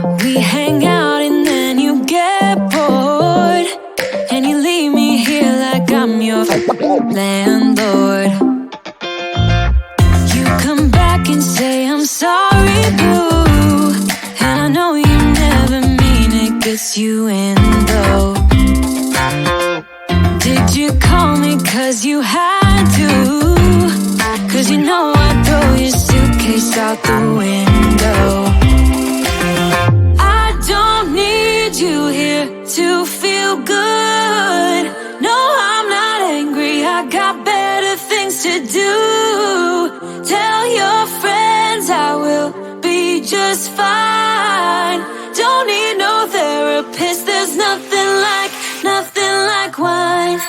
We hang out and then you get bored, and you leave me here like I'm your landlord. You come back and say I'm sorry, boo, and I know you never mean it, gets you in though. Did you call me cause you had to? Cause you know I'd throw your suitcase out the window. I don't need you here to feel good. No, I'm not angry, I got better things to do. Tell your friends I will be just fine. Don't need no therapist, there's nothing like wine.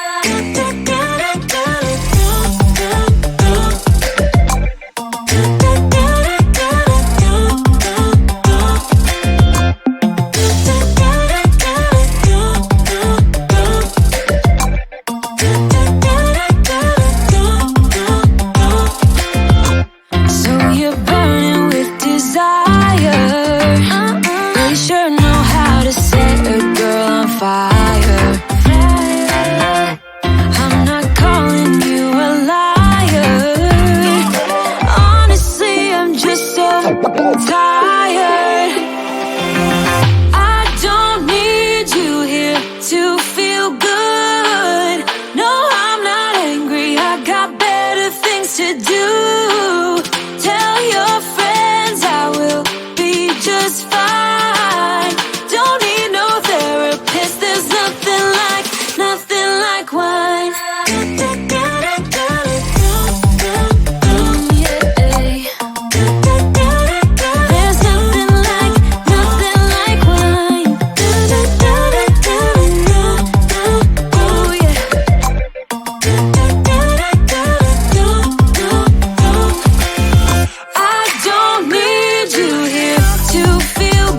Feel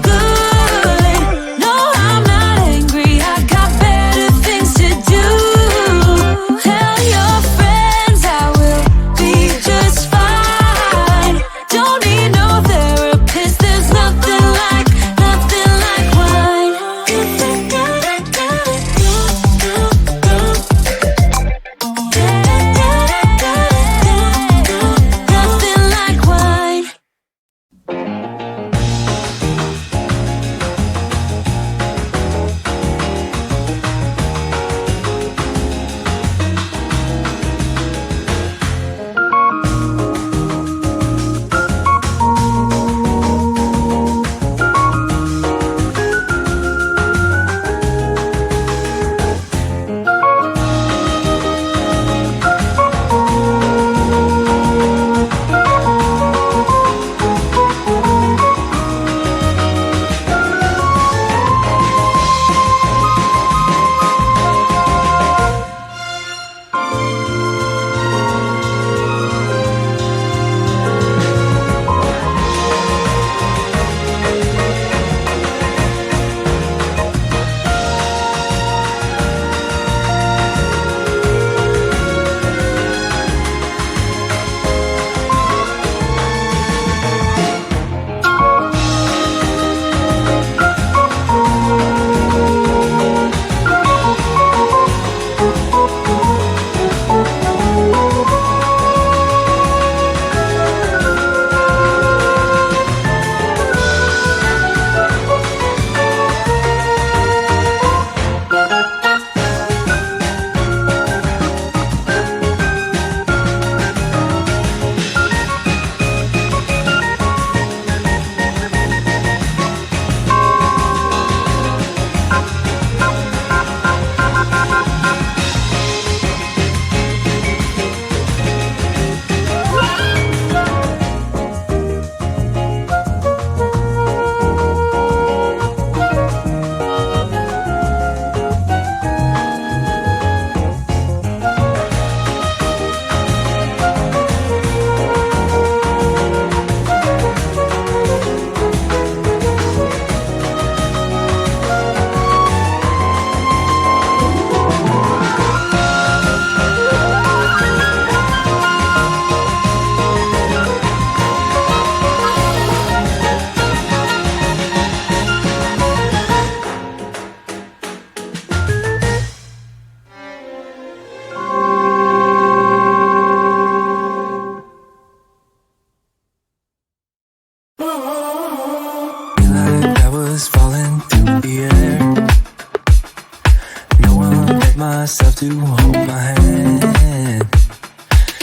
to hold my hand,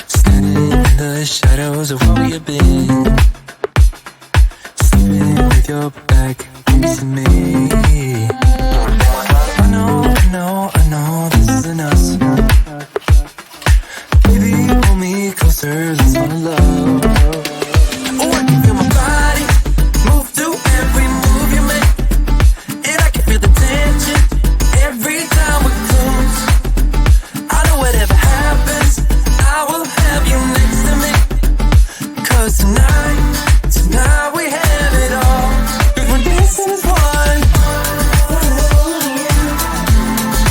standing in the shadows of where we've been, sleeping with your back facing me. I know this isn't us. Baby, pull me closer, let's fall in love. Oh, I can feel my body move to every move you make, and I can feel the tension every time we're close. I know whatever happens, I will have you next to me. 'Cause tonight we have it all. 'Cause we're dancing as one.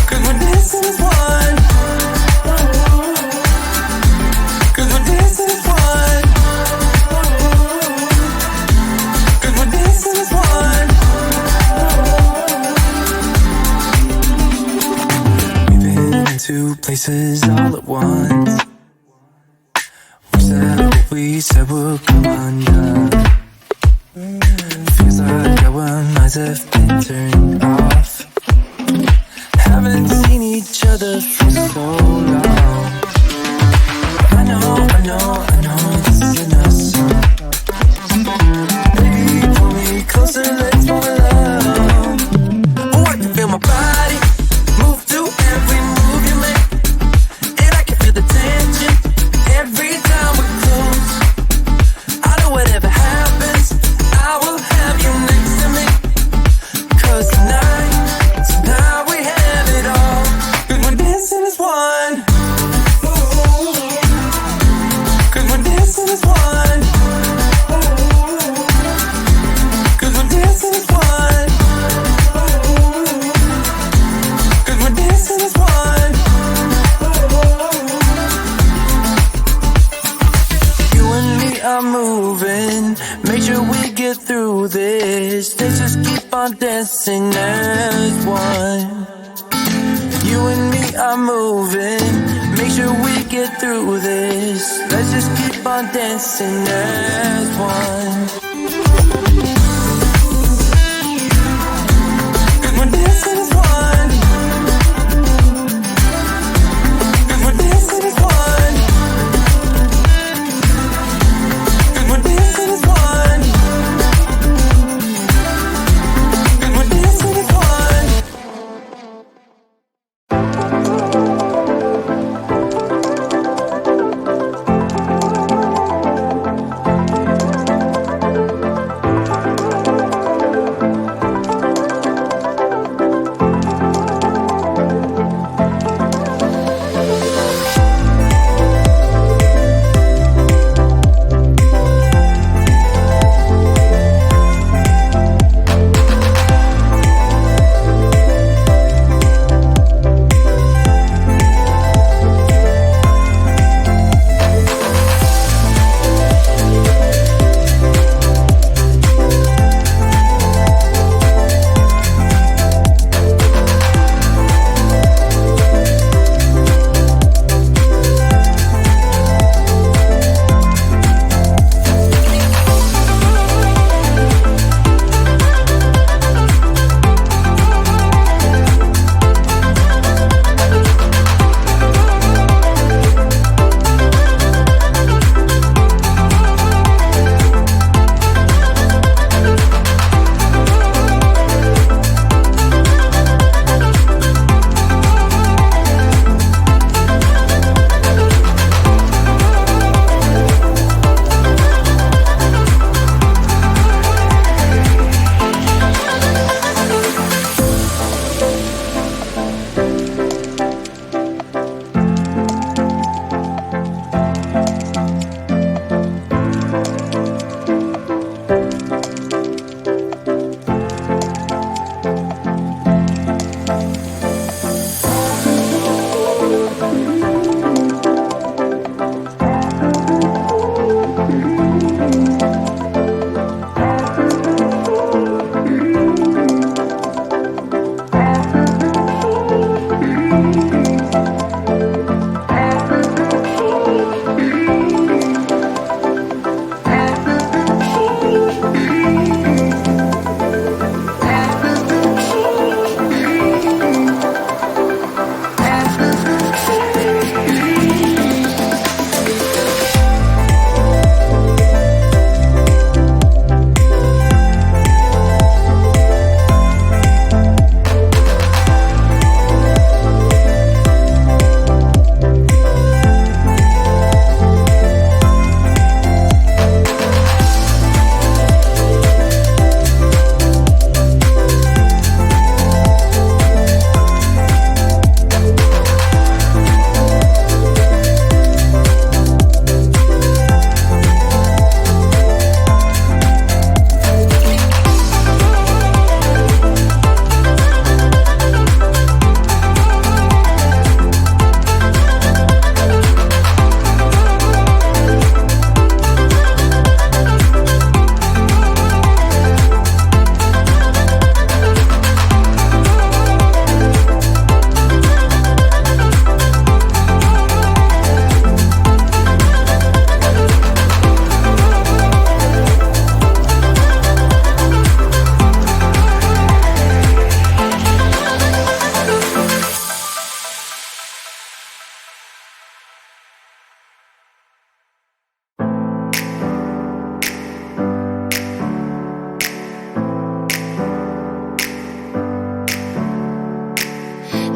'Cause we're dancing as one. 'Cause we're dancing as one. 'Cause we're dancing as one. We've been into places all at once. Wish that what we said would come undone. Feels like our minds have been turned off. Haven't seen each other for so long. I know this isn't us. Baby, pull me closer, let's fall in love. Oh, I can feel my body move to every move you make, and I can feel the tension every time we're close. I know whatever happens, I will have you next to me. 'Cause tonight we have it all. 'Cause we're dancing as one. 'Cause we're dancing as one. 'Cause we're dancing as one. 'Cause we're dancing as one. You and me are moving, make sure we get through this. Let's just keep on dancing as one. You and me are moving, make sure we get through this. Let's just keep on dancing as one. 'Cause we're dancing as one. 'Cause we're dancing as one. 'Cause we're dancing as one. 'Cause we're dancing as one.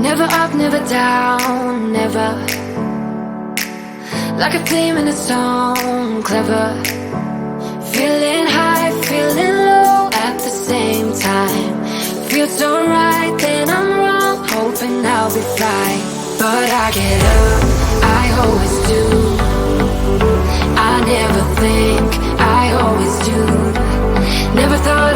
Never up, never down, never. Like a theme in a song, clever. Feeling high, feeling low at the same time. Feels so right, then I'm wrong, hoping I'll be fine. But I get up, I always do. I never think, I always do. Never thought